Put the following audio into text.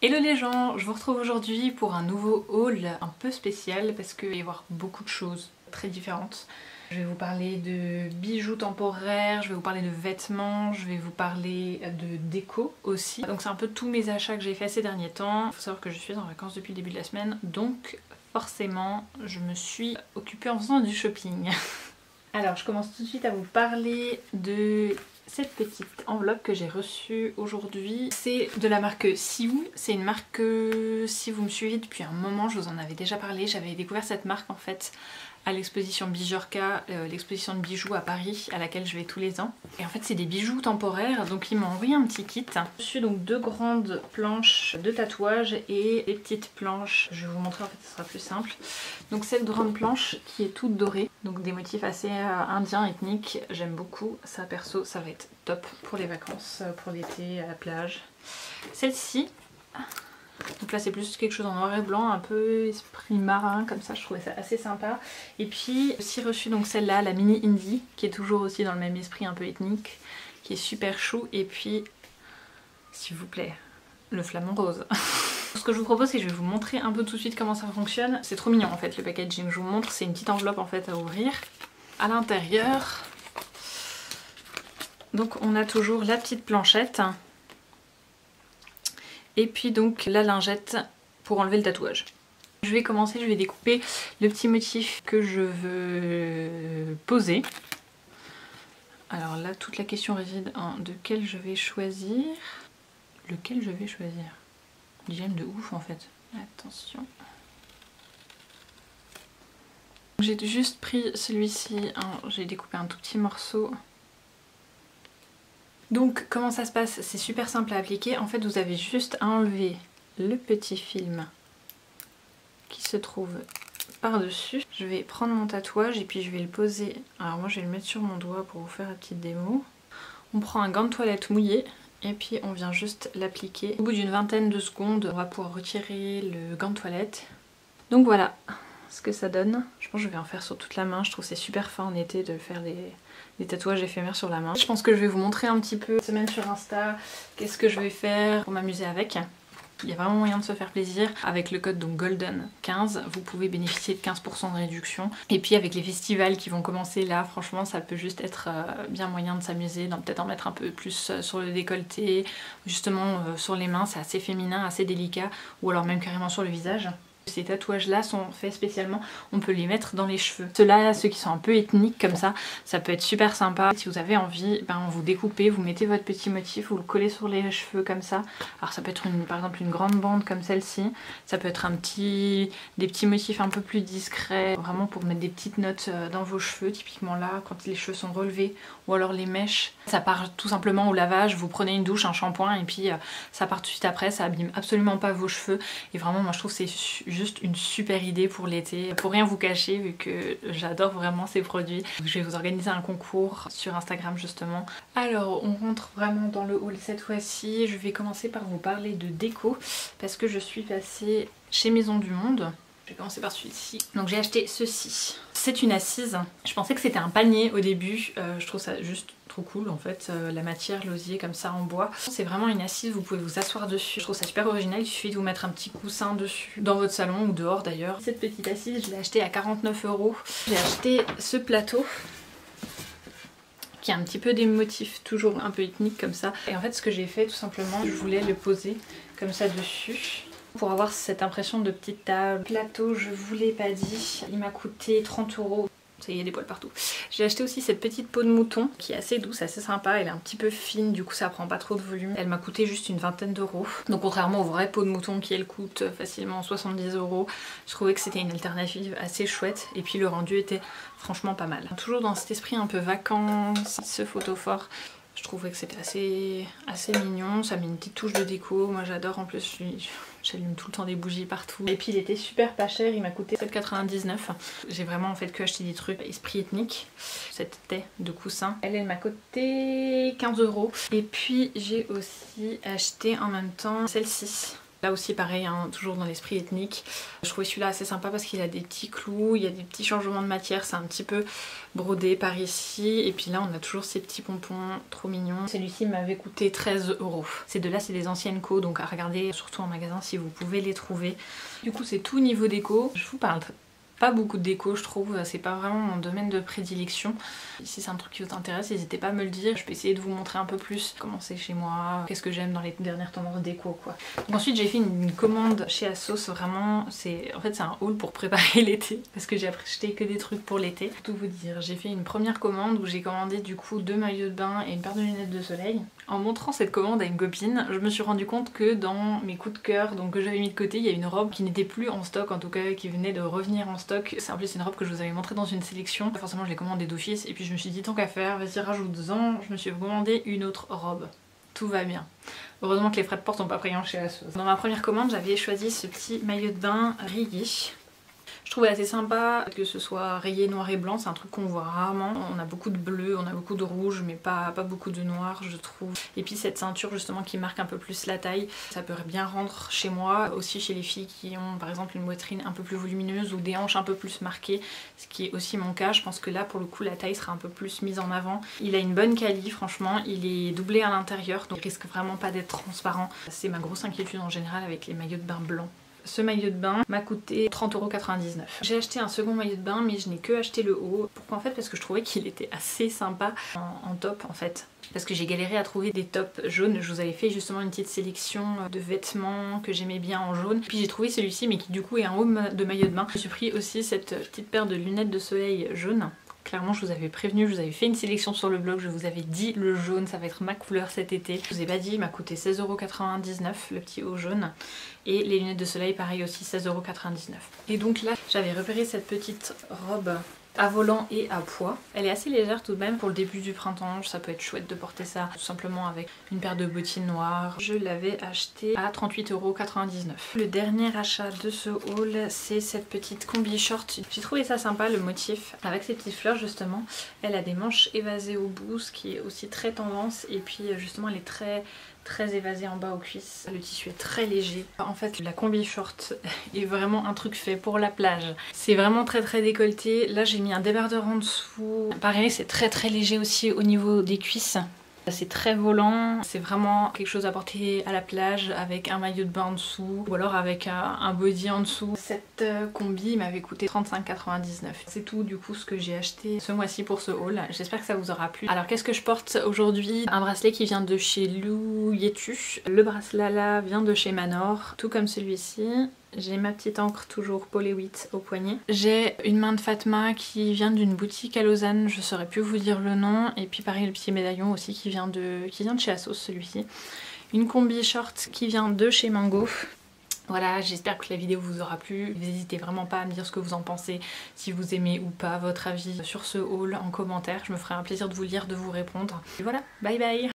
Hello les gens, je vous retrouve aujourd'hui pour un nouveau haul un peu spécial parce qu'il va y avoir beaucoup de choses très différentes. Je vais vous parler de bijoux temporaires, je vais vous parler de vêtements, je vais vous parler de déco aussi. Donc c'est un peu tous mes achats que j'ai fait ces derniers temps. Il faut savoir que je suis en vacances depuis le début de la semaine, donc forcément je me suis occupée en faisant du shopping. Alors je commence tout de suite à vous parler de cette petite enveloppe que j'ai reçue aujourd'hui. C'est de la marque Siwoo. C'est une marque que si vous me suivez depuis un moment, je vous en avais déjà parlé. J'avais découvert cette marque en fait à l'exposition Bijorka, l'exposition de bijoux à Paris à laquelle je vais tous les ans. Et en fait c'est des bijoux temporaires, donc ils m'ont envoyé un petit kit. Je suis donc deux grandes planches de tatouage et des petites planches. Je vais vous montrer, en fait ce sera plus simple. Donc cette grande planche qui est toute dorée, donc des motifs assez indiens, ethniques, j'aime beaucoup. Ça perso, ça va être top pour les vacances, pour l'été, à la plage. Celle-ci, donc là c'est plus quelque chose en noir et blanc, un peu esprit marin comme ça, je trouvais ça assez sympa. Et puis aussi reçu donc celle-là, la mini Indie, qui est toujours aussi dans le même esprit un peu ethnique, qui est super chou. Et puis, s'il vous plaît, le flamant rose. Ce que je vous propose, c'est que je vais vous montrer un peu tout de suite comment ça fonctionne. C'est trop mignon en fait le packaging, je vous montre, c'est une petite enveloppe en fait à ouvrir. À l'intérieur, donc on a toujours la petite planchette. Et puis donc la lingette pour enlever le tatouage. Je vais commencer, je vais découper le petit motif que je veux poser. Alors là, toute la question réside en de quel je vais choisir. Lequel je vais choisir? J'aime de ouf en fait. Attention. J'ai juste pris celui-ci, j'ai découpé un tout petit morceau. Donc comment ça se passe? C'est super simple à appliquer. En fait vous avez juste à enlever le petit film qui se trouve par-dessus. Je vais prendre mon tatouage et puis je vais le poser. Alors moi je vais le mettre sur mon doigt pour vous faire la petite démo. On prend un gant de toilette mouillé et puis on vient juste l'appliquer. Au bout d'une vingtaine de secondes, on va pouvoir retirer le gant de toilette. Donc voilà ce que ça donne. Je pense que je vais en faire sur toute la main. Je trouve c'est super fin en été de faire des tatouages éphémères sur la main. Je pense que je vais vous montrer un petit peu semaine sur Insta qu'est-ce que je vais faire pour m'amuser avec. Il y a vraiment moyen de se faire plaisir. Avec le code donc Golden15, vous pouvez bénéficier de 15% de réduction. Et puis avec les festivals qui vont commencer là, franchement ça peut juste être bien moyen de s'amuser, peut-être en mettre un peu plus sur le décolleté, justement sur les mains, c'est assez féminin, assez délicat, ou alors même carrément sur le visage. Ces tatouages là sont faits spécialement, on peut les mettre dans les cheveux. Ceux-là, ceux qui sont un peu ethniques comme ça peut être super sympa. Si vous avez envie, vous découpez, vous mettez votre petit motif, vous le collez sur les cheveux comme ça. Alors ça peut être par exemple une grande bande comme celle-ci, ça peut être des petits motifs un peu plus discrets, vraiment pour mettre des petites notes dans vos cheveux, typiquement là quand les cheveux sont relevés, ou alors les mèches. Ça part tout simplement au lavage, vous prenez une douche, un shampoing et puis ça part tout de suite après, ça abîme absolument pas vos cheveux. Et vraiment moi je trouve que c'est juste une super idée pour l'été, pour rien vous cacher vu que j'adore vraiment ces produits. Je vais vous organiser un concours sur Instagram justement. Alors on rentre vraiment dans le haul cette fois-ci. Je vais commencer par vous parler de déco parce que je suis passée chez Maison du Monde. Je vais commencer par celui-ci. Donc j'ai acheté ceci. C'est une assise. Je pensais que c'était un panier au début. Je trouve ça juste trop cool en fait. La matière, l'osier comme ça en bois. C'est vraiment une assise, vous pouvez vous asseoir dessus. Je trouve ça super original. Il suffit de vous mettre un petit coussin dessus. Dans votre salon ou dehors d'ailleurs. Cette petite assise, je l'ai achetée à 49 €. J'ai acheté ce plateau qui a un petit peu des motifs toujours un peu ethniques comme ça. Et en fait ce que j'ai fait tout simplement, je voulais le poser comme ça dessus. Pour avoir cette impression de petite table. Plateau, je vous l'ai pas dit, il m'a coûté 30 €. Ça y est, des poils partout. J'ai acheté aussi cette pet 'peau de mouton qui est assez douce, assez sympa. Elle est un petit peu fine, du coup ça prend pas trop de volume. Elle m'a coûté juste une vingtaine d'euros. Donc contrairement aux vraies peaux de mouton qui elles coûtent facilement 70 €, je trouvais que c'était une alternative assez chouette. Et puis le rendu était franchement pas mal. Toujours dans cet esprit un peu vacances, ce photophore. Je trouvais que c'était assez mignon, ça met une petite touche de déco, moi j'adore, en plus j'allume tout le temps des bougies partout. Et puis il était super pas cher, il m'a coûté 7,99 €. J'ai vraiment en fait que acheté des trucs esprit ethnique. Cette taie de coussin, elle m'a coûté 15 €. Et puis j'ai aussi acheté en même temps celle-ci. Là aussi pareil, hein, toujours dans l'esprit ethnique. Je trouvais celui-là assez sympa parce qu'il a des petits clous, il y a des petits changements de matière, c'est un petit peu brodé par ici. Et puis là on a toujours ces petits pompons trop mignons. Celui-ci m'avait coûté 13 €. Ces deux-là c'est des anciennes co, donc à regarder surtout en magasin si vous pouvez les trouver. Du coup c'est tout niveau déco. Je vous parle pas beaucoup de déco je trouve, c'est pas vraiment mon domaine de prédilection. Si c'est un truc qui vous intéresse, n'hésitez pas à me le dire, je peux essayer de vous montrer un peu plus comment c'est chez moi, qu'est-ce que j'aime dans les dernières tendances déco quoi. Donc ensuite j'ai fait une commande chez ASOS, vraiment en fait c'est un haul pour préparer l'été parce que j'ai acheté que des trucs pour l'été. Pour tout vous dire, j'ai fait une première commande où j'ai commandé du coup 2 maillots de bain et une paire de lunettes de soleil. En montrant cette commande à une copine, je me suis rendu compte que dans mes coups de cœur, donc que j'avais mis de côté, il y a une robe qui n'était plus en stock, en tout cas qui venait de revenir en stock. C'est en plus une robe que je vous avais montrée dans une sélection. Forcément je l'ai commandée d'office et puis je me suis dit tant qu'à faire, vas-y rajoute-en. Je me suis commandé une autre robe. Tout va bien. Heureusement que les frais de port sont pas payants chez ASOS. Dans ma première commande, j'avais choisi ce petit maillot de bain rayé. Je trouvais assez sympa que ce soit rayé noir et blanc, c'est un truc qu'on voit rarement. On a beaucoup de bleu, on a beaucoup de rouge, mais pas beaucoup de noir je trouve. Et puis cette ceinture justement qui marque un peu plus la taille, ça peut bien rendre chez moi, aussi chez les filles qui ont par exemple une poitrine un peu plus volumineuse ou des hanches un peu plus marquées, ce qui est aussi mon cas. Je pense que là pour le coup la taille sera un peu plus mise en avant. Il a une bonne quali franchement, il est doublé à l'intérieur donc il risque vraiment pas d'être transparent. C'est ma grosse inquiétude en général avec les maillots de bain blancs. Ce maillot de bain m'a coûté 30,99 €. J'ai acheté un second maillot de bain mais je n'ai que acheté le haut. Pourquoi en fait? Parce que je trouvais qu'il était assez sympa en top en fait. Parce que j'ai galéré à trouver des tops jaunes. Je vous avais fait justement une petite sélection de vêtements que j'aimais bien en jaune. Puis j'ai trouvé celui-ci mais qui du coup est un haut de maillot de bain. Je me suis pris aussi cette petite paire de lunettes de soleil jaune. Clairement je vous avais prévenu, je vous avais fait une sélection sur le blog, je vous avais dit le jaune ça va être ma couleur cet été. Je vous ai pas dit, il m'a coûté 16,99 € le petit haut jaune. Et les lunettes de soleil pareil aussi 16,99 €. Et donc là j'avais repéré cette petite robe à volant et à pois. Elle est assez légère tout de même pour le début du printemps, ça peut être chouette de porter ça tout simplement avec une paire de bottines noires. Je l'avais acheté à 38,99 €. Le dernier achat de ce haul c'est cette petite combi short. J'ai trouvé ça sympa le motif avec ces petites fleurs justement. Elle a des manches évasées au bout ce qui est aussi très tendance et puis justement elle est très évasée en bas aux cuisses. Le tissu est très léger. En fait la combi short est vraiment un truc fait pour la plage. C'est vraiment très décolleté. Là j'ai mis un débardeur en dessous. Pareil c'est très léger aussi au niveau des cuisses. C'est très volant, c'est vraiment quelque chose à porter à la plage avec un maillot de bain en dessous ou alors avec un body en dessous. Cette combi m'avait coûté 35,99 €. C'est tout du coup ce que j'ai acheté ce mois-ci pour ce haul. J'espère que ça vous aura plu. Alors qu'est-ce que je porte aujourd'hui? Un bracelet qui vient de chez Lou Yetu. Le bracelet là vient de chez Manor, tout comme celui-ci. J'ai ma petite encre toujours Polé 8 au poignet. J'ai une main de Fatma qui vient d'une boutique à Lausanne, je saurais plus vous dire le nom. Et puis pareil le petit médaillon aussi qui vient de chez ASOS celui-ci. Une combi short qui vient de chez Mango. Voilà, j'espère que la vidéo vous aura plu. N'hésitez vraiment pas à me dire ce que vous en pensez, si vous aimez ou pas, votre avis sur ce haul en commentaire. Je me ferai un plaisir de vous lire, de vous répondre. Et voilà, bye bye!